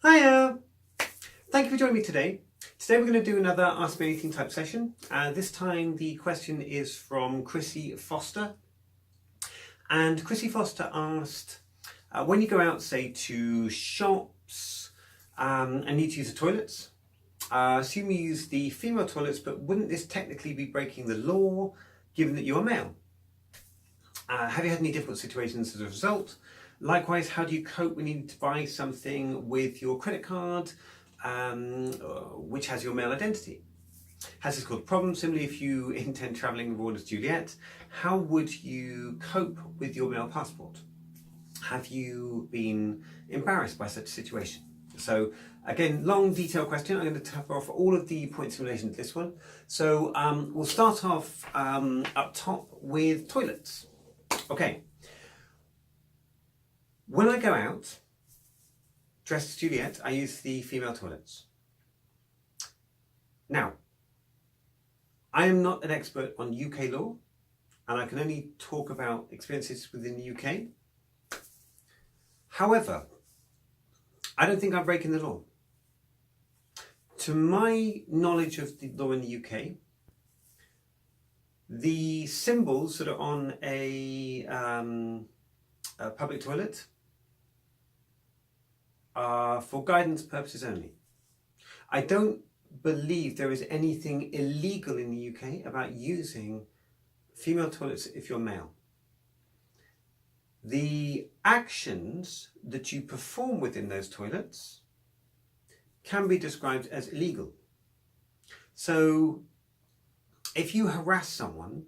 Hiya! Thank you for joining me today. Today we're going to do another Ask Me Anything type session. This time the question is from Krissi Foster. And Krissi Foster asked, when you go out, say, to shops and need to use the toilets, assume you use the female toilets, but wouldn't this technically be breaking the law given that you're male? Have you had any difficult situations as a result? Likewise, how do you cope when you need to buy something with your credit card, which has your male identity? Has this caused a problem? Similarly, if you intend travelling abroad as Juliette, how would you cope with your male passport? Have you been embarrassed by such a situation? So again, long detailed question. I'm going to cover off all of the points in relation to this one. So we'll start off up top with toilets. Okay. When I go out, dressed as Juliette, I use the female toilets. Now, I am not an expert on UK law, and I can only talk about experiences within the UK. However, I don't think I'm breaking the law. To my knowledge of the law in the UK, the symbols that are on a public toilet are for guidance purposes only. I don't believe there is anything illegal in the UK about using female toilets if you're male. The actions that you perform within those toilets can be described as illegal. So if you harass someone,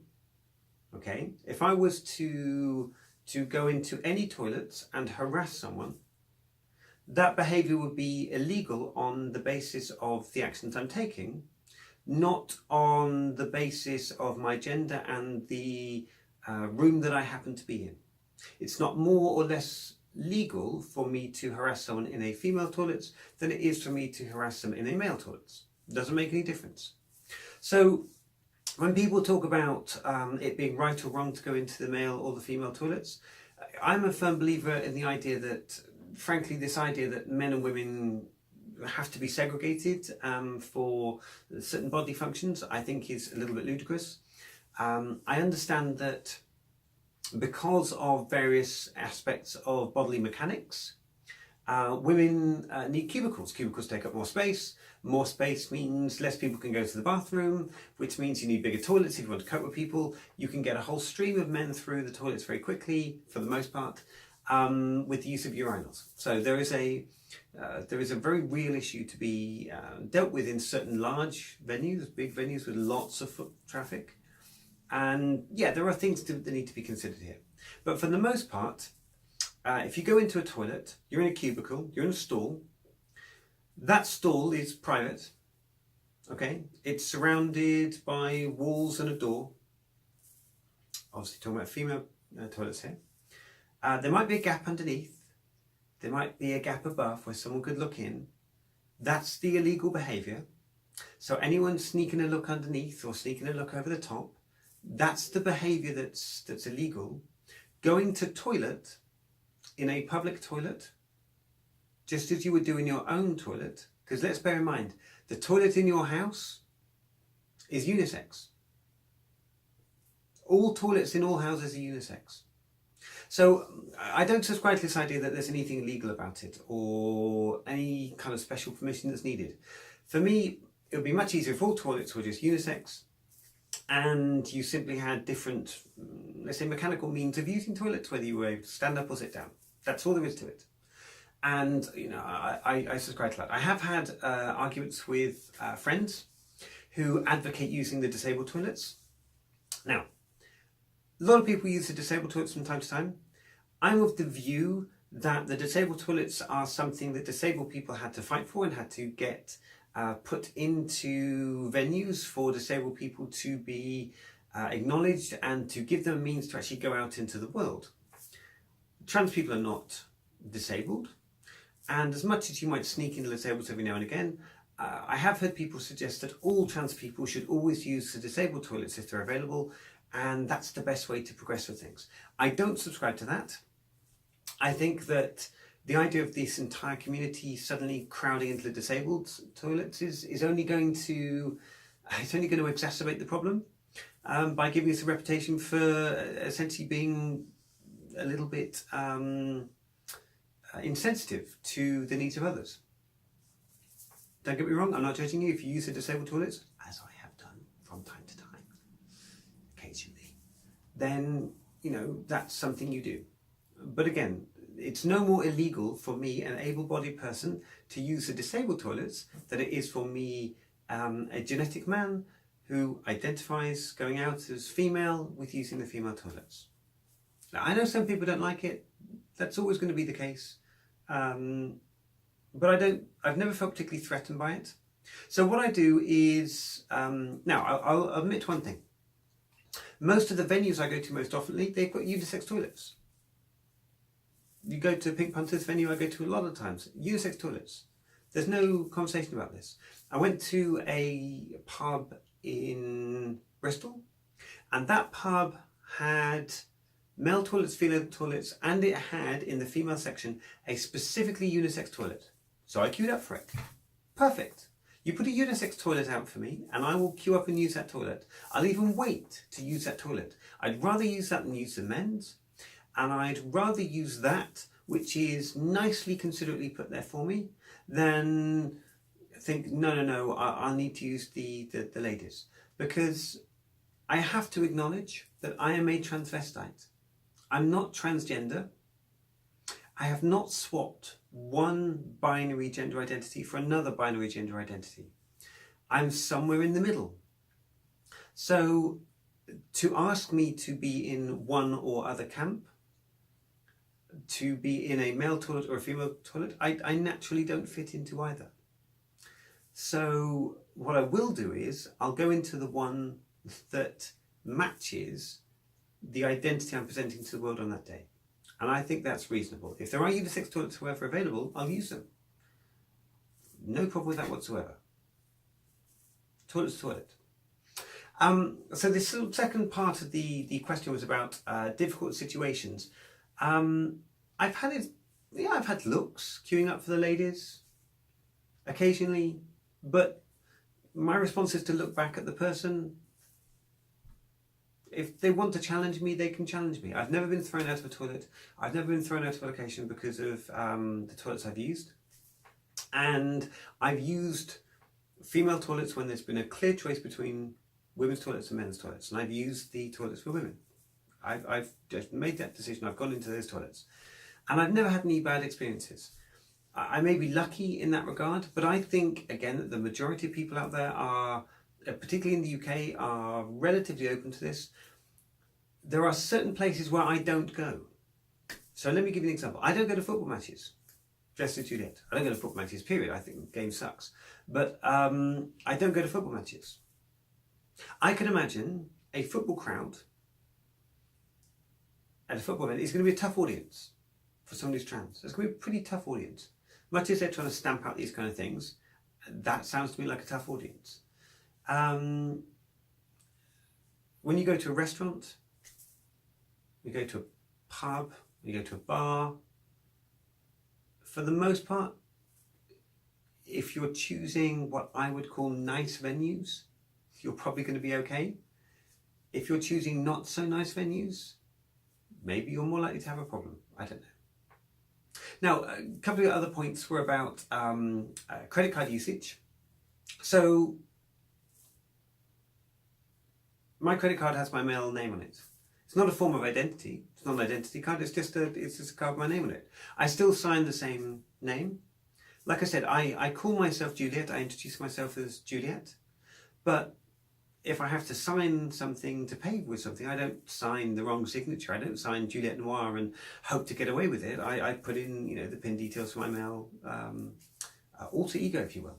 okay, if I was to go into any toilets and harass someone, that behaviour would be illegal on the basis of the actions I'm taking, not on the basis of my gender and the room that I happen to be in. It's not more or less legal for me to harass someone in a female toilet than it is for me to harass them in a male toilet. It doesn't make any difference. So when people talk about it being right or wrong to go into the male or the female toilets, I'm a firm believer in the idea that, frankly, this idea that men and women have to be segregated for certain bodily functions, I think is a little bit ludicrous. I understand that because of various aspects of bodily mechanics, women need cubicles. Cubicles take up more space. More space means less people can go to the bathroom, which means you need bigger toilets if you want to cope with people. You can get a whole stream of men through the toilets very quickly, for the most part, with the use of urinals. So there is a very real issue to be dealt with in certain large venues, big venues with lots of foot traffic. And yeah, there are things that need to be considered here. But for the most part, if you go into a toilet, you're in a cubicle, you're in a stall. That stall is private, okay? It's surrounded by walls and a door. Obviously talking about female toilets here. There might be a gap underneath. There might be a gap above where someone could look in. That's the illegal behaviour. So anyone sneaking a look underneath or sneaking a look over the top, that's the behaviour that's illegal. Going to toilet in a public toilet, just as you would do in your own toilet, because let's bear in mind, the toilet in your house is unisex. All toilets in all houses are unisex. So I don't subscribe to this idea that there's anything illegal about it or any kind of special permission that's needed. For me, it would be much easier if all toilets were just unisex and you simply had different, let's say, mechanical means of using toilets, whether you were able to stand up or sit down. That's all there is to it. And, you know, I subscribe to that. I have had arguments with friends who advocate using the disabled toilets. Now, a lot of people use the disabled toilets from time to time. I'm of the view that the disabled toilets are something that disabled people had to fight for and had to get put into venues for disabled people to be acknowledged and to give them a means to actually go out into the world. Trans people are not disabled, and as much as you might sneak into disabled every now and again, I have heard people suggest that all trans people should always use the disabled toilets if they're available, and that's the best way to progress with things. I don't subscribe to that. I think that the idea of this entire community suddenly crowding into the disabled toilets is only going to exacerbate the problem by giving us a reputation for essentially being a little bit insensitive to the needs of others. Don't get me wrong, I'm not judging you if you use the disabled toilets, as I have done from time to time, occasionally. Then, that's something you do. But again, it's no more illegal for me, an able-bodied person, to use the disabled toilets than it is for me, a genetic man who identifies going out as female with using the female toilets. Now, I know some people don't like it. That's always going to be the case. But I've never felt particularly threatened by it. So what I do is, now I'll admit one thing. Most of the venues I go to most often, they've got unisex toilets. You go to Pink Punters venue I go to a lot of times, unisex toilets. There's no conversation about this. I went to a pub in Bristol, and that pub had male toilets, female toilets, and it had, in the female section, a specifically unisex toilet. So I queued up for it. Perfect. You put a unisex toilet out for me, and I will queue up and use that toilet. I'll even wait to use that toilet. I'd rather use that than use the men's, and I'd rather use that, which is nicely, considerately put there for me, than think, no, I'll need to use the ladies. Because I have to acknowledge that I am a transvestite. I'm not transgender. I have not swapped one binary gender identity for another binary gender identity. I'm somewhere in the middle. So to ask me to be in one or other camp, to be in a male toilet or a female toilet, I naturally don't fit into either. So what I will do is I'll go into the one that matches the identity I'm presenting to the world on that day. And I think that's reasonable. If there are unisex toilets, however, available, I'll use them. No problem with that whatsoever. Toilet's toilet. So this second part of the question was about difficult situations. I've had looks queuing up for the ladies occasionally, but my response is to look back at the person. If they want to challenge me, they can challenge me. I've never been thrown out of a toilet. I've never been thrown out of a location because of the toilets I've used. And I've used female toilets when there's been a clear choice between women's toilets and men's toilets. And I've used the toilets for women. I've just made that decision. I've gone into those toilets. And I've never had any bad experiences. I may be lucky in that regard, but I think, again, that the majority of people out there are, particularly in the UK, are relatively open to this. There are certain places where I don't go. So let me give you an example. I don't go to football matches, dressed as Juliette. I don't go to football matches, period. I think the game sucks. But I don't go to football matches. I can imagine a football crowd at a football event is going to be a tough audience for someone who's trans. It's going to be a pretty tough audience. Much as they're trying to stamp out these kind of things, that sounds to me like a tough audience. When you go to a restaurant, you go to a pub, you go to a bar, for the most part, if you're choosing what I would call nice venues, you're probably going to be okay. If you're choosing not so nice venues, maybe you're more likely to have a problem. I don't know. Now, a couple of other points were about credit card usage. So, my credit card has my male name on it. It's not a form of identity. It's not an identity card. It's just a card with my name on it. I still sign the same name. Like I said, I call myself Juliette. I introduce myself as Juliette. But if I have to sign something to pay with something, I don't sign the wrong signature. I don't sign Juliette Noir and hope to get away with it. I put in, the PIN details for my male alter ego, if you will.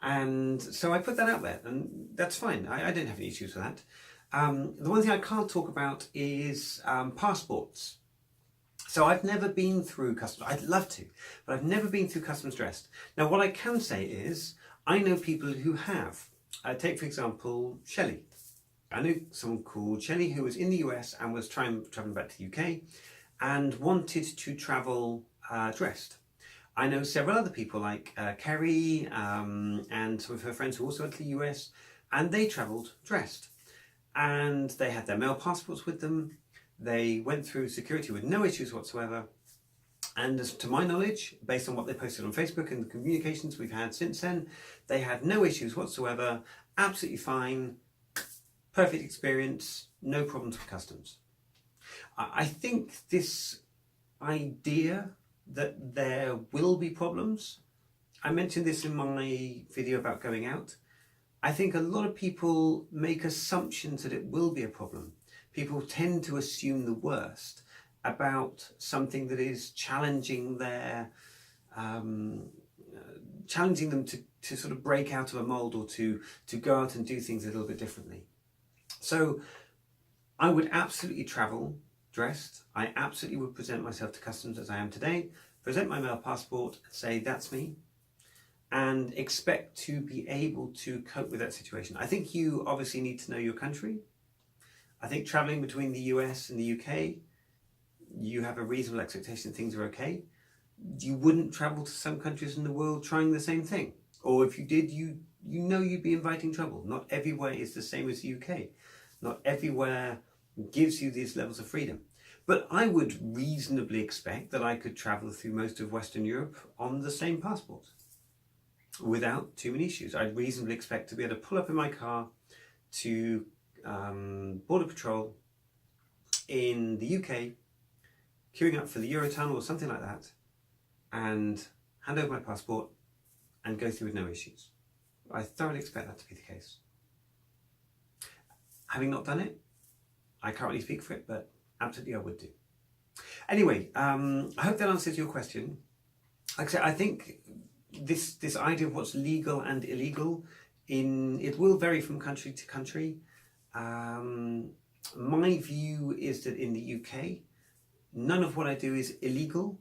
And so I put that out there, and that's fine. I don't have any issues with that. The one thing I can't talk about is passports. So I've never been through customs. I'd love to, but I've never been through customs dressed. Now, what I can say is I know people who have. Take, for example, Shelley. I know someone called Shelley who was in the US and was travelling back to the UK and wanted to travel dressed. I know several other people like Kerry and some of her friends who also went to the US, and they travelled dressed. And they had their male passports with them. They went through security with no issues whatsoever. And as to my knowledge, based on what they posted on Facebook and the communications we've had since then, they had no issues whatsoever, absolutely fine, perfect experience, no problems with customs. I think this idea that there will be problems, I mentioned this in my video about going out, I think a lot of people make assumptions that it will be a problem. People tend to assume the worst about something that is challenging challenging them to sort of break out of a mold, or to go out and do things a little bit differently. So I would absolutely travel dressed. I absolutely would present myself to customs as I am today, present my male passport and say that's me, and expect to be able to cope with that situation. I think you obviously need to know your country. I think travelling between the US and the UK, you have a reasonable expectation things are okay. You wouldn't travel to some countries in the world trying the same thing. Or if you did, you know you'd be inviting trouble. Not everywhere is the same as the UK. Not everywhere gives you these levels of freedom. But I would reasonably expect that I could travel through most of Western Europe on the same passport without too many issues. I'd reasonably expect to be able to pull up in my car to Border Patrol in the UK, queuing up for the Eurotunnel or something like that, and hand over my passport and go through with no issues. I thoroughly expect that to be the case. Having not done it, I can't really speak for it, but absolutely I would do. Anyway, I hope that answers your question. Like I said, I think this idea of what's legal and illegal, it will vary from country to country. My view is that in the UK, none of what I do is illegal.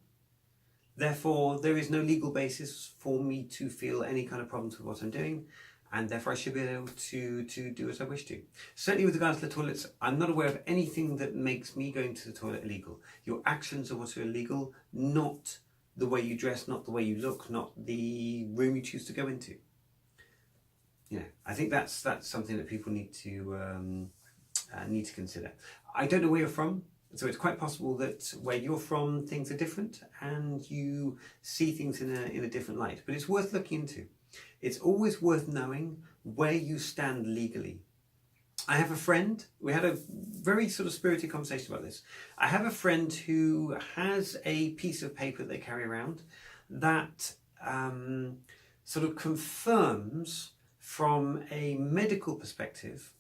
Therefore, there is no legal basis for me to feel any kind of problems with what I'm doing, and therefore I should be able to do as I wish to. Certainly with regards to the toilets, I'm not aware of anything that makes me going to the toilet illegal. Your actions are what are illegal, not the way you dress, not the way you look, not the room you choose to go into. You know, I think that's something that people need to consider. I don't know where you're from, so it's quite possible that where you're from things are different and you see things in a different light. But it's worth looking into. It's always worth knowing where you stand legally. I have a friend, we had a very sort of spirited conversation about this. I have a friend who has a piece of paper they carry around that sort of confirms from a medical perspective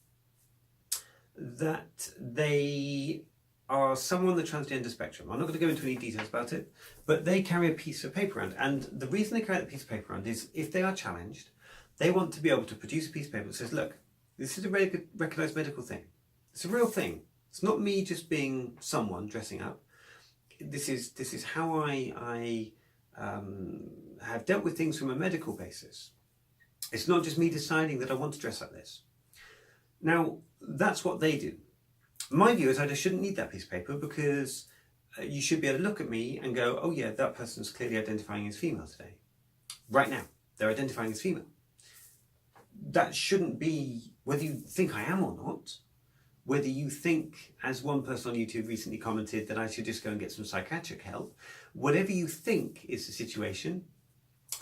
that they are someone on the transgender spectrum. I'm not going to go into any details about it, but they carry a piece of paper around. And the reason they carry that piece of paper around is if they are challenged, they want to be able to produce a piece of paper that says, look, this is a recognised medical thing. It's a real thing. It's not me just being someone dressing up. This is how I have dealt with things from a medical basis. It's not just me deciding that I want to dress like this. Now, that's what they do. My view is I just shouldn't need that piece of paper, because you should be able to look at me and go, oh yeah, that person's clearly identifying as female today. Right now, they're identifying as female. That shouldn't be, whether you think I am or not, whether you think, as one person on YouTube recently commented, that I should just go and get some psychiatric help, whatever you think is the situation,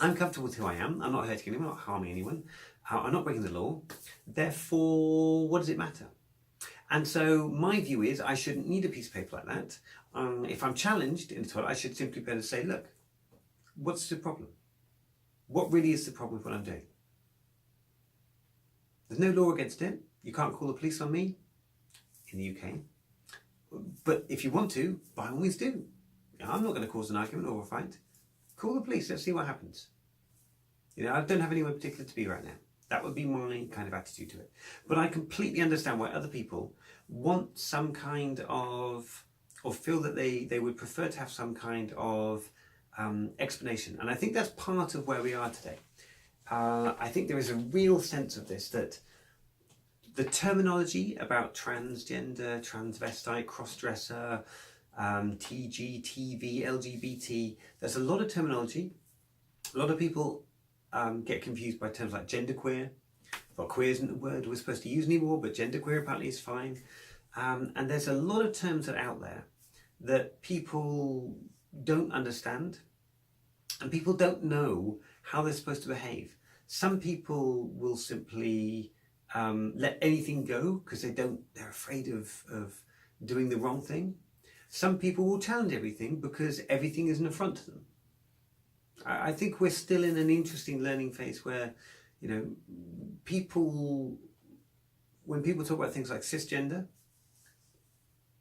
I'm comfortable with who I am. I'm not hurting anyone, I'm not harming anyone, I'm not breaking the law. Therefore, what does it matter? And so my view is I shouldn't need a piece of paper like that. If I'm challenged in the toilet, I should simply be able to say, look, what's the problem? What really is the problem with what I'm doing? There's no law against it. You can't call the police on me in the UK. But if you want to, by all means do. I'm not going to cause an argument or a fight. Call the police, let's see what happens. You know, I don't have anywhere particular to be right now. That would be my kind of attitude to it. But I completely understand why other people want some kind of, or feel that they would prefer to have some kind of explanation. And I think that's part of where we are today. I think there is a real sense of this, that the terminology about transgender, transvestite, crossdresser, TG, TV, LGBT, there's a lot of terminology A lot of people get confused by terms like genderqueer. Well, queer isn't a word we're supposed to use anymore, but genderqueer apparently is fine. And there's a lot of terms that are out there that people don't understand, and people don't know how they're supposed to behave. Some people will simply let anything go because they're afraid of doing the wrong thing. Some people will challenge everything because everything is an affront to them. I think we're still in an interesting learning phase where, you know, when people talk about things like cisgender,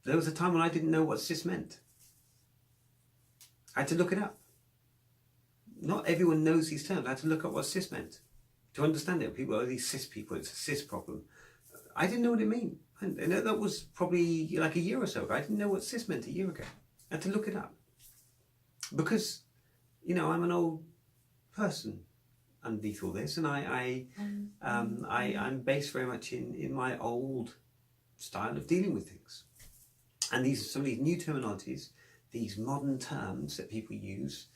there was a time when I didn't know what cis meant. I had to look it up. Not everyone knows these terms. I had to look up what cis meant to understand it. People are these cis people, it's a cis problem. I didn't know what it meant. And that was probably like a year or so ago. I didn't know what cis meant a year ago. I had to look it up. Because, you know, I'm an old person underneath all this, and I'm based very much in my old style of dealing with things. And these are some of these new terminologies, these modern terms that people use,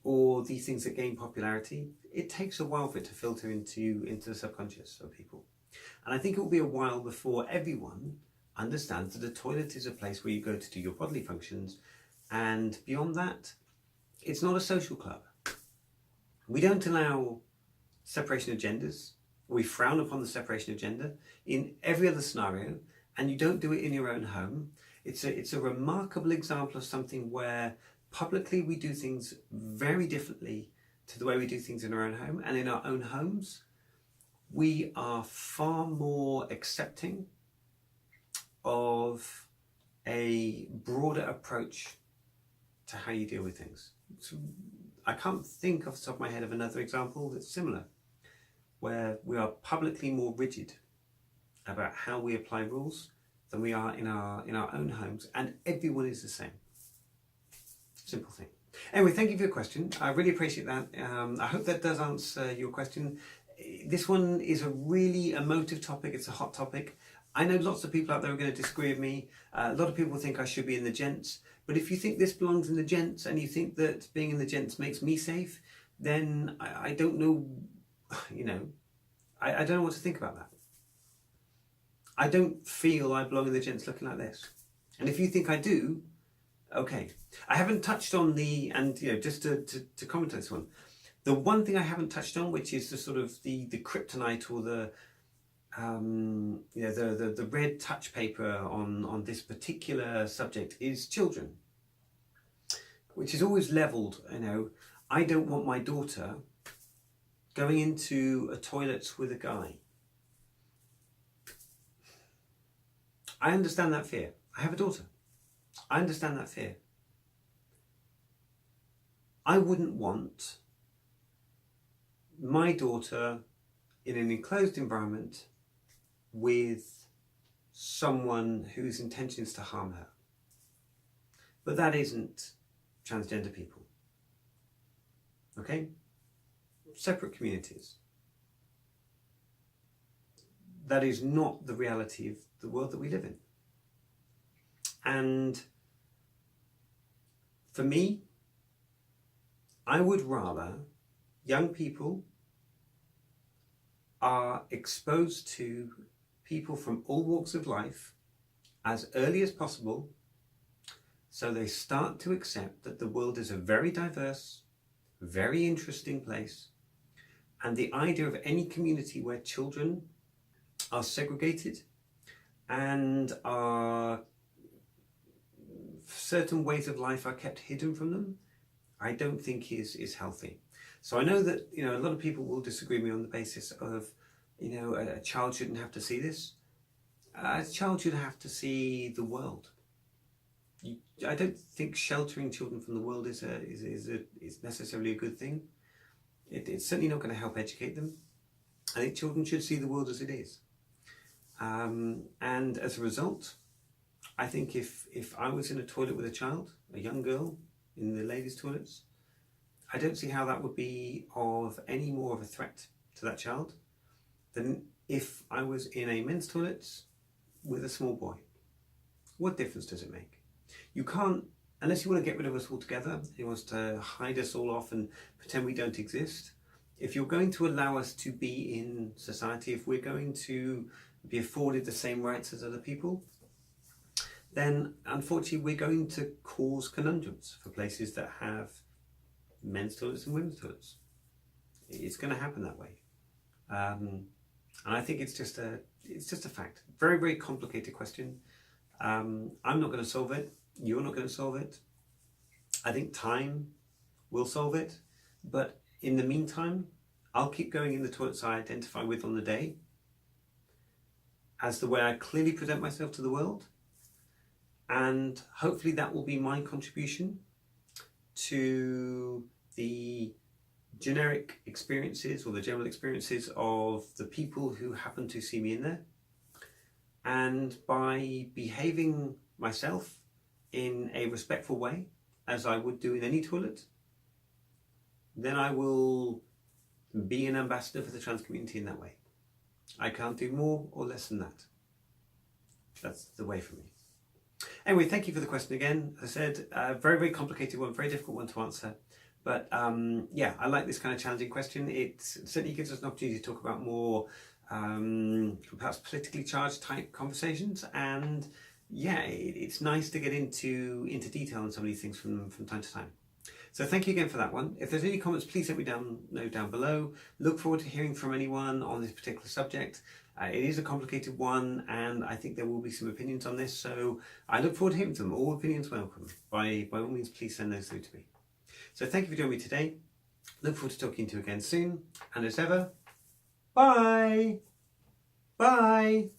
or these things that gain popularity. It takes a while for it to filter into the subconscious of people. And I think it will be a while before everyone understands that a toilet is a place where you go to do your bodily functions, and beyond that, it's not a social club. We don't allow separation of genders. We frown upon the separation of gender in every other scenario, and you don't do it in your own home. It's a remarkable example of something where publicly we do things very differently to the way we do things in our own home. And in our own homes, we are far more accepting of a broader approach to how you deal with things. So I can't think off the top of my head of another example that's similar, where we are publicly more rigid about how we apply rules than we are in our own homes, and everyone is the same. Simple thing. Anyway, thank you for your question. I really appreciate that. I hope that does answer your question. This one is a really emotive topic. It's a hot topic. I know lots of people out there are going to disagree with me. A lot of people think I should be in the gents. But if you think this belongs in the gents and you think that being in the gents makes me safe, then I don't know, you know, I don't know what to think about that. I don't feel I belong in the gents looking like this. And if you think I do, okay. I haven't touched on and you know, just to comment on this one, the one thing I haven't touched on, which is the sort of the kryptonite or the you know, the red touch paper on this particular subject is children, which is always levelled. You know, I don't want my daughter going into a toilet with a guy. I understand that fear. I have a daughter. I understand that fear. I wouldn't want my daughter in an enclosed environment with someone whose intention is to harm her. But that isn't transgender people. Okay? Separate communities. That is not the reality of the world that we live in. And for me, I would rather young people are exposed to people from all walks of life as early as possible, so they start to accept that the world is a very diverse, very interesting place, and the idea of any community where children are segregated and certain ways of life are kept hidden from them, I don't think is healthy. So I know that, you know, a lot of people will disagree with me on the basis of, you know, a child shouldn't have to see this. A child should have to see the world. I don't think sheltering children from the world is necessarily a good thing. It's certainly not going to help educate them. I think children should see the world as it is. And as a result, I think if I was in a toilet with a child, a young girl, in the ladies' toilets, I don't see how that would be of any more of a threat to that child than if I was in a men's toilets with a small boy. What difference does it make? You can't unless you want to get rid of us altogether, he wants to hide us all off and pretend we don't exist, if you're going to allow us to be in society, if we're going to be afforded the same rights as other people, then unfortunately we're going to cause conundrums for places that have men's toilets and women's toilets. It's going to happen that way. And I think it's just a fact. Very, very complicated question. I'm not going to solve it. You're not going to solve it. I think time will solve it. But in the meantime, I'll keep going in the toilets I identify with on the day as the way I clearly present myself to the world. And hopefully that will be my contribution to the generic experiences or the general experiences of the people who happen to see me in there. And by behaving myself in a respectful way, as I would do in any toilet, then I will be an ambassador for the trans community in that way. I can't do more or less than that. That's the way for me. Anyway, thank you for the question again. As I said, very, very complicated one, very difficult one to answer. But yeah, I like this kind of challenging question. It certainly gives us an opportunity to talk about more perhaps politically charged type conversations. And yeah, it's nice to get into detail on some of these things from time to time. So thank you again for that one. If there's any comments, please let me know down below. Look forward to hearing from anyone on this particular subject. It is a complicated one, and I think there will be some opinions on this, so I look forward to hearing them. All opinions welcome. By all means, please send those through to me. So thank you for joining me today. Look forward to talking to you again soon. And as ever, bye! Bye!